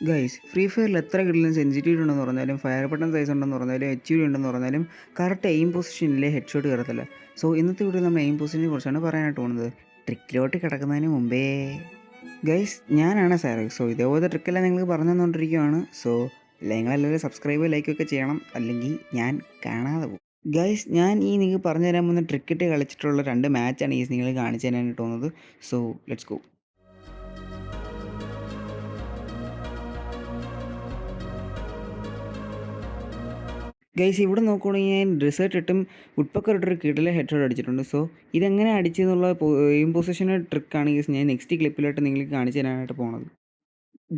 Guys free ഫയറിൽ എത്ര കിട്ടിലും sensitivity ഉണ്ടെന്ന് പറഞ്ഞാലും ഫയർ ബട്ടൺ സൈസ് ഉണ്ടെന്ന് പറഞ്ഞാലും എച്ച് ഡി ഉണ്ടെന്ന് പറഞ്ഞാലും കറക്റ്റ് എയിം പൊസിഷനിലെ ഹെഡ് ഷോട്ട് കയറത്തില്ല. സോ ഇന്നത്തെ വീഡിയോ നമ്മൾ എയിം പൊസിഷനെ കുറിച്ചാണ് പറയാനായിട്ട് പോകുന്നത്. ട്രിക്കിലോട്ട് കിടക്കുന്നതിന് മുമ്പേ ഗൈസ് ഞാനാണ് സാറ്. സോ ഇതേപോലത്തെ ട്രിക്കെല്ലാം നിങ്ങൾക്ക് പറഞ്ഞു തന്നുകൊണ്ടിരിക്കുകയാണ്. സോ നിങ്ങളെല്ലാവരും സബ്സ്ക്രൈബ് ലൈക്കൊക്കെ ചെയ്യണം, അല്ലെങ്കിൽ ഞാൻ കാണാതെ പോകും. ഗൈസ് ഞാൻ നിങ്ങൾക്ക് പറഞ്ഞു തരാൻ പോകുന്ന ട്രിക്കിട്ട് കളിച്ചിട്ടുള്ള 2 മാച്ചാണ് ഈ നിങ്ങൾ കാണിച്ചു തരാനായിട്ട് പോകുന്നത്. So let's go. ഗൈസ് ഇവിടെ നോക്കുകയാണെങ്കിൽ ഞാൻ ഡെസേർട്ട് ഇട്ടും വുഡ്പക്കർ ഇട്ടൊരു കിടിലൻ ഹെഡ് ഷോട്ട് അടിച്ചിട്ടുണ്ട്. സോ ഇതെങ്ങനെ അടിച്ചെന്നുള്ള എയിം പൊസിഷൻ്റെ ട്രിക്കാണ് ഗൈസ് ഞാൻ നെക്സ്റ്റ് ക്ലിപ്പിലോട്ട് നിങ്ങൾക്ക് കാണിച്ചു തരാനായിട്ട് പോകുന്നത്.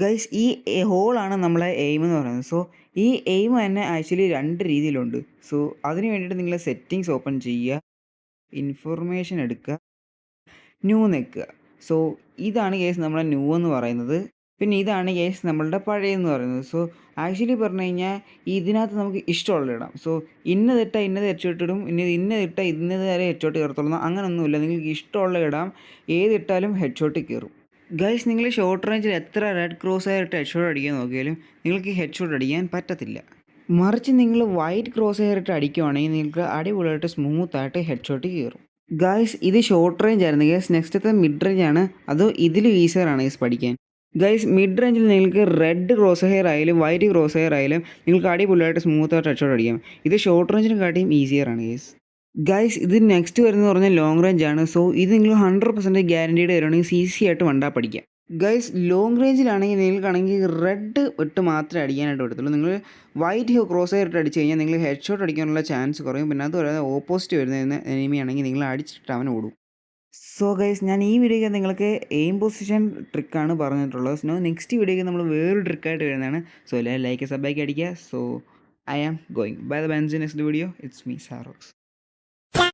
ഗൈസ് ഈ ഹോളാണ് നമ്മളെ എയിം എന്ന് പറയുന്നത്. സോ ഈ എയിം തന്നെ ആക്ച്വലി 2 രീതിയിലുണ്ട്. സോ അതിന് വേണ്ടിയിട്ട് നിങ്ങൾ സെറ്റിങ്സ് ഓപ്പൺ ചെയ്യുക, ഇൻഫർമേഷൻ എടുക്കുക, ന്യൂ നിൽക്കുക. സോ ഇതാണ് കേസ് നമ്മളെ ന്യൂ എന്ന് പറയുന്നത്. പിന്നെ ഇതാണ് കേസ് നമ്മളുടെ പഴയെന്ന് പറയുന്നത്. സോ ആക്ച്വലി പറഞ്ഞു കഴിഞ്ഞാൽ ഇതിനകത്ത് നമുക്ക് ഇഷ്ടമുള്ള ഇടാം. സോ ഇന്നത് ഹെഡ്ഷോട്ട് ഇന്നത് വരെ ഹെഡ്ഷോട്ട് കയറത്തുള്ളൂ അങ്ങനെയൊന്നുമില്ല. നിങ്ങൾക്ക് ഇഷ്ടമുള്ള ഇടാം, ഏതിട്ടാലും ഹെഡ്ഷോട്ട് കയറും. ഗൈസ് നിങ്ങൾ ഷോർട്ട് റേഞ്ചിൽ എത്ര റെഡ് ക്രോസ് ആയിട്ട് ഹെഡ്ഷോട്ട് അടിക്കാൻ നോക്കിയാലും നിങ്ങൾക്ക് ഹെഡ്ഷോട്ട് അടിക്കാൻ പറ്റത്തില്ല. മറിച്ച് നിങ്ങൾ വൈറ്റ് ക്രോസ് ആയിട്ട് അടിക്കുവാണെങ്കിൽ നിങ്ങൾക്ക് അടിപൊളിയായിട്ട് സ്മൂത്തായിട്ട് ഹെഡ്ഷോട്ട് കയറും. ഗൈസ് ഇത് ഷോർട്ട് റേഞ്ച് ആയിരുന്നു. ഗൈസ് നെക്സ്റ്റത്തെ മിഡ് റേഞ്ച് ആണ്. അതോ ഇതിൽ ഈസിയറാണ് ഗൈസ് പഠിക്കാൻ. ഗൈസ് മിഡ് റേഞ്ചിൽ നിങ്ങൾക്ക് റെഡ് ക്രോസ് ഹെയർ ആയാലും വൈറ്റ് ക്രോസ് ഹെയർ ആയാലും നിങ്ങൾക്ക് അടിപൊളിയായിട്ട് സ്മൂത്തായിട്ട് ഹെഡ്ഷോട്ട് അടിക്കാം. ഇത് ഷോർട്ട് റേഞ്ചിനെ കാട്ടിയും ഈസിയറാണ് ഗൈസ്. ഗൈസ് ഇത് നെക്സ്റ്റ് വരുന്നത് പറഞ്ഞാൽ ലോങ് റേഞ്ച് ആണ്. സോ ഇത് നിങ്ങൾ 100% ഗ്യാരണ്ടീഡ് വരുവാണെങ്കിൽ ഈസി ആയിട്ട് വണ്ടാ പഠിക്കാം. ഗൈസ് ലോങ് റേഞ്ചിലാണെങ്കിൽ നിങ്ങൾക്കാണെങ്കിൽ റെഡ് ഇട്ട് മാത്രമേ അടിക്കാനായിട്ട് പറ്റത്തുള്ളൂ. നിങ്ങൾ വൈറ്റ് ക്രോസ് ഹെയർ ഇട്ട് അടിച്ച് കഴിഞ്ഞാൽ നിങ്ങൾ ഹെഡ് ഷോട്ട് അടിക്കാനുള്ള ചാൻസ് കുറയും. പിന്നെ അതുപോലെ ഓപ്പോസിറ്റ് വരുന്ന എനിമി ആണെങ്കിൽ നിങ്ങൾ അടിച്ചിട്ട് അവൻ ഓടും. സോ ഗൈസ് ഞാൻ ഈ വീഡിയോയ്ക്ക് നിങ്ങൾക്ക് എയിം പൊസിഷൻ ട്രിക്കാണ് പറഞ്ഞിട്ടുള്ളത്. സോ നെക്സ്റ്റ് വീഡിയോയ്ക്ക് നമ്മൾ വേറൊരു ട്രിക്കായിട്ട് വരുന്നതാണ്. സോ എല്ലാവരും ലൈക്ക് സബ്ബാക്കി അടിക്കുക. So I am going by the bens next video. It's me സാറോക്സ്.